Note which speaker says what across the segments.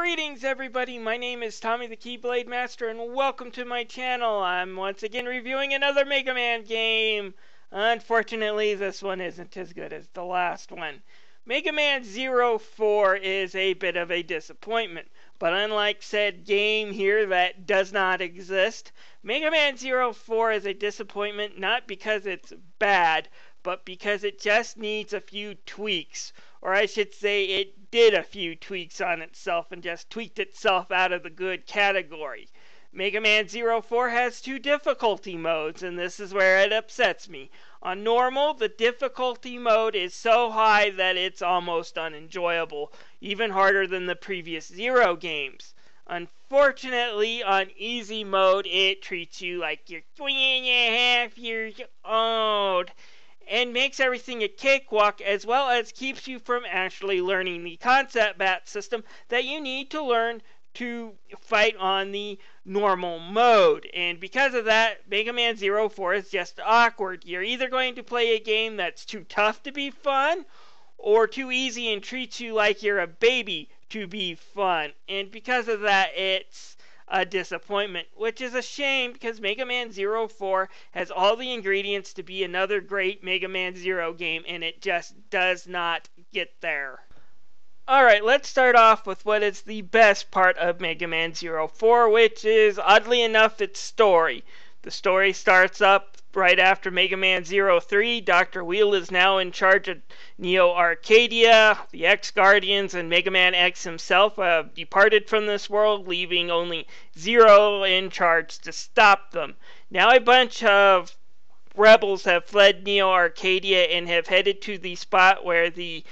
Speaker 1: Greetings everybody, my name is Tommy the Keyblade Master and welcome to my channel. I'm once again reviewing another Mega Man game. Unfortunately, this one isn't as good as the last one. Mega Man 04 is a bit of a disappointment, but unlike said game here that does not exist, Mega Man 04 is a disappointment not because it's bad, but because it just needs a few tweaks. Or I should say it did a few tweaks on itself and just tweaked itself out of the good category. Mega Man 04 has two difficulty modes, and this is where it upsets me. On normal, the difficulty mode is so high that it's almost unenjoyable, even harder than the previous Zero games. Unfortunately, on easy mode, it treats you like you're 3.5 years old. And makes everything a cakewalk, as well as keeps you from actually learning the concept bat system that you need to learn to fight on the normal mode. And because of that, Mega Man 04 is just awkward. You're either going to play a game that's too tough to be fun, or too easy and treats you like you're a baby to be fun. And because of that, it's a disappointment, which is a shame because Mega Man 04 has all the ingredients to be another great Mega Man Zero game, and it just does not get there. Alright, let's start off with what is the best part of Mega Man 04, which is, oddly enough, its story. The story starts up right after Mega Man 03. Dr. Wheel is now in charge of Neo Arcadia. The X-Guardians and Mega Man X himself have departed from this world, leaving only Zero in charge to stop them. Now a bunch of rebels have fled Neo Arcadia and have headed to the spot where the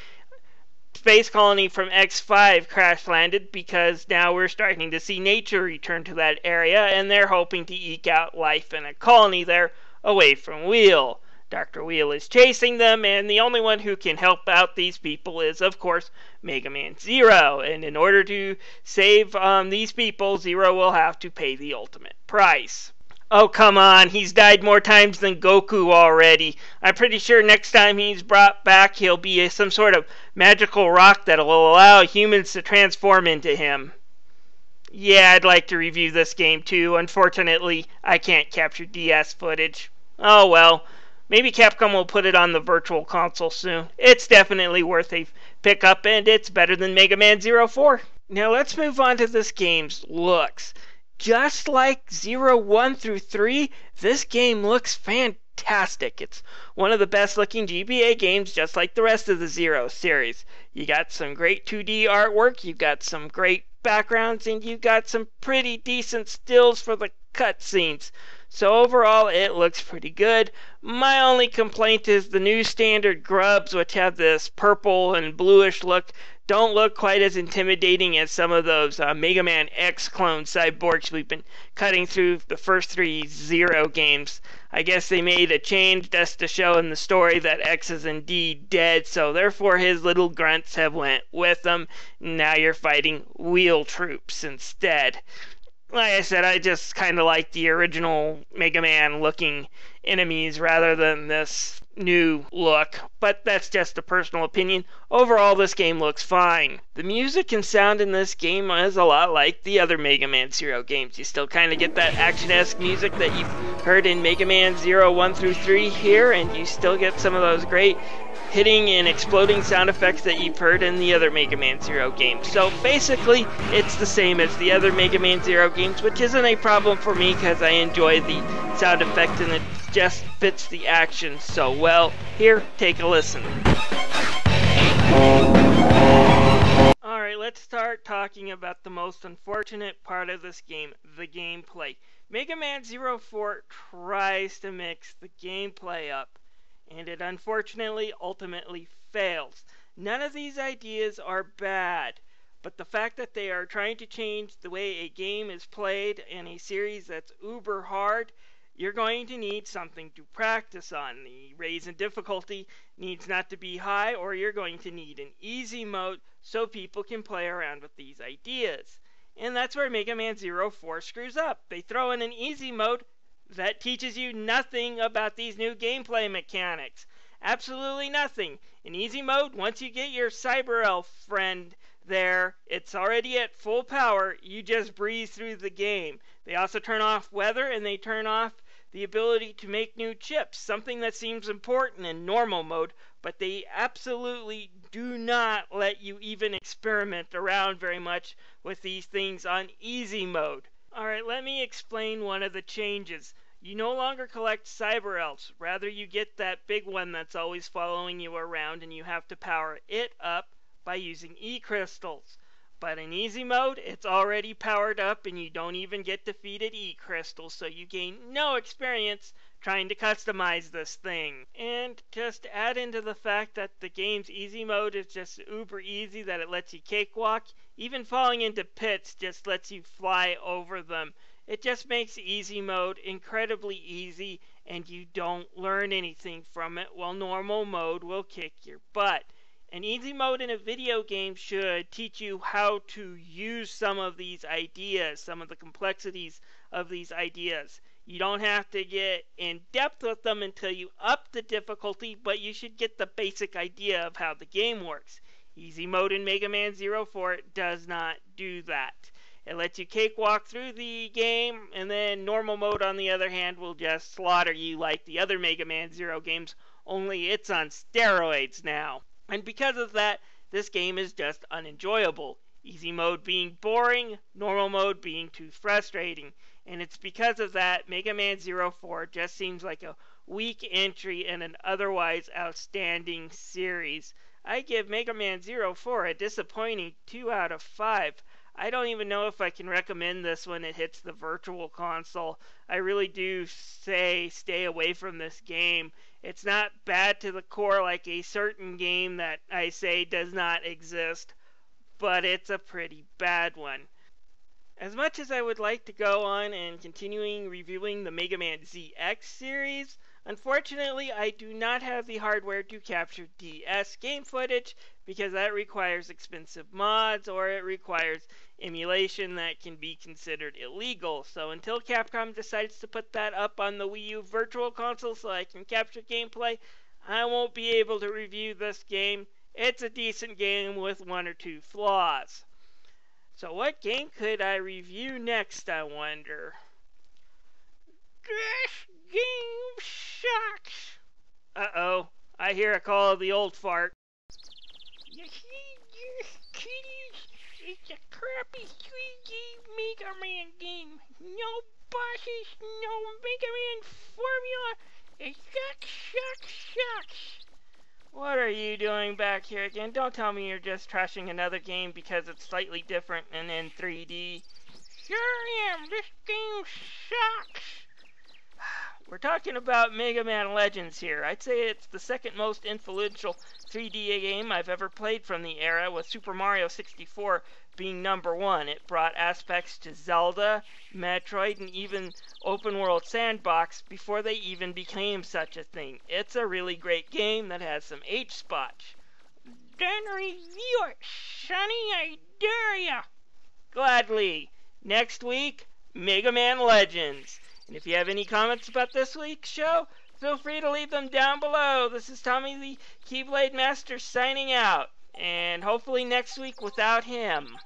Speaker 1: space colony from X5 crash landed, because now we're starting to see nature return to that area, and they're hoping to eke out life in a colony there away from Wheel. Dr. Wheel is chasing them, and the only one who can help out these people is, of course, Mega Man Zero. And in order to save these people, Zero will have to pay the ultimate price. Oh, come on, he's died more times than Goku already. I'm pretty sure next time he's brought back, he'll be some sort of magical rock that'll allow humans to transform into him. Yeah, I'd like to review this game too. Unfortunately, I can't capture DS footage. Oh well, maybe Capcom will put it on the virtual console soon. It's definitely worth a pickup, and it's better than Mega Man 04. Now let's move on to this game's looks. Just like 1 through 3, this game looks fantastic. It's one of the best looking GBA games, just like the rest of the Zero series. You got some great 2D artwork, you got some great backgrounds, and you got some pretty decent stills for the cutscenes. So overall, it looks pretty good. My only complaint is the new standard grubs, which have this purple and bluish look, don't look quite as intimidating as some of those Mega Man X clone cyborgs we've been cutting through the first 3 Zero games. I guess they made a change just to show in the story that X is indeed dead, so therefore his little grunts have went with them. Now you're fighting Wheel troops instead. Like I said, I just kind of like the original Mega Man looking enemies rather than this new look, but that's just a personal opinion. Overall, this game looks fine. The music and sound in this game is a lot like the other Mega Man Zero games. You still kind of get that action-esque music that you've heard in Mega Man 1 through 3 here, and you still get some of those great hitting and exploding sound effects that you've heard in the other Mega Man Zero games. So basically, it's the same as the other Mega Man Zero games, which isn't a problem for me because I enjoy the sound effect and it just fits the action so well. Here, take a listen. Alright, let's start talking about the most unfortunate part of this game, the gameplay. Mega Man 04 tries to mix the gameplay up, and it unfortunately ultimately fails. None of these ideas are bad, but the fact that they are trying to change the way a game is played in a series that's uber hard, you're going to need something to practice on. The raise in difficulty needs not to be high, or you're going to need an easy mode so people can play around with these ideas. And that's where Mega Man 04 screws up. They throw in an easy mode that teaches you nothing about these new gameplay mechanics. Absolutely nothing. In easy mode, once you get your Cyber Elf friend there. It's already at full power. You just breeze through the game. They also turn off weather, and they turn off the ability to make new chips, something that seems important in normal mode, but they absolutely do not let you even experiment around very much with these things on easy mode. Alright, let me explain one of the changes. You no longer collect cyber elves, rather you get that big one that's always following you around, and you have to power it up by using E-crystals. But in easy mode, it's already powered up and you don't even get defeated E-crystals, so you gain no experience trying to customize this thing. And just add into the fact that the game's easy mode is just uber easy, that it lets you cakewalk. Even falling into pits just lets you fly over them. It just makes easy mode incredibly easy, and you don't learn anything from it, while normal mode will kick your butt. And easy mode in a video game should teach you how to use some of these ideas, some of the complexities of these ideas. You don't have to get in depth with them until you up the difficulty, but you should get the basic idea of how the game works. Easy mode in Mega Man 04 does not do that. It lets you cakewalk through the game, and then normal mode, on the other hand, will just slaughter you like the other Mega Man 0 games, only it's on steroids now. And because of that, this game is just unenjoyable. Easy mode being boring, normal mode being too frustrating. And it's because of that, Mega Man 04 just seems like a weak entry in an otherwise outstanding series. I give Mega Man 04 a disappointing 2 out of 5. I don't even know if I can recommend this when it hits the virtual console. I really do say stay away from this game. It's not bad to the core like a certain game that I say does not exist, but it's a pretty bad one. As much as I would like to go on and continuing reviewing the Mega Man ZX series, unfortunately I do not have the hardware to capture DS game footage, because that requires expensive mods, or it requires emulation that can be considered illegal. So until Capcom decides to put that up on the Wii U Virtual Console so I can capture gameplay, I won't be able to review this game. It's a decent game with 1 or 2 flaws. So what game could I review next, I wonder? This game sucks! Uh-oh, I hear a call of the old fart. You see this, kiddies? It's a crappy 3D Mega Man game. No bosses, no Mega Man formula. It sucks. What are you doing back here again? Don't tell me you're just trashing another game because it's slightly different and in 3D. Sure am. This game sucks. We're talking about Mega Man Legends here. I'd say it's the second most influential 3D game I've ever played from the era, with Super Mario 64 being number 1. It brought aspects to Zelda, Metroid, and even open world sandbox before they even became such a thing. It's a really great game that has some H-spots. Then review it, Sonny, I dare ya! Gladly. Next week, Mega Man Legends. And if you have any comments about this week's show, feel free to leave them down below. This is Tommy the Keyblade Master signing out. And hopefully next week without him.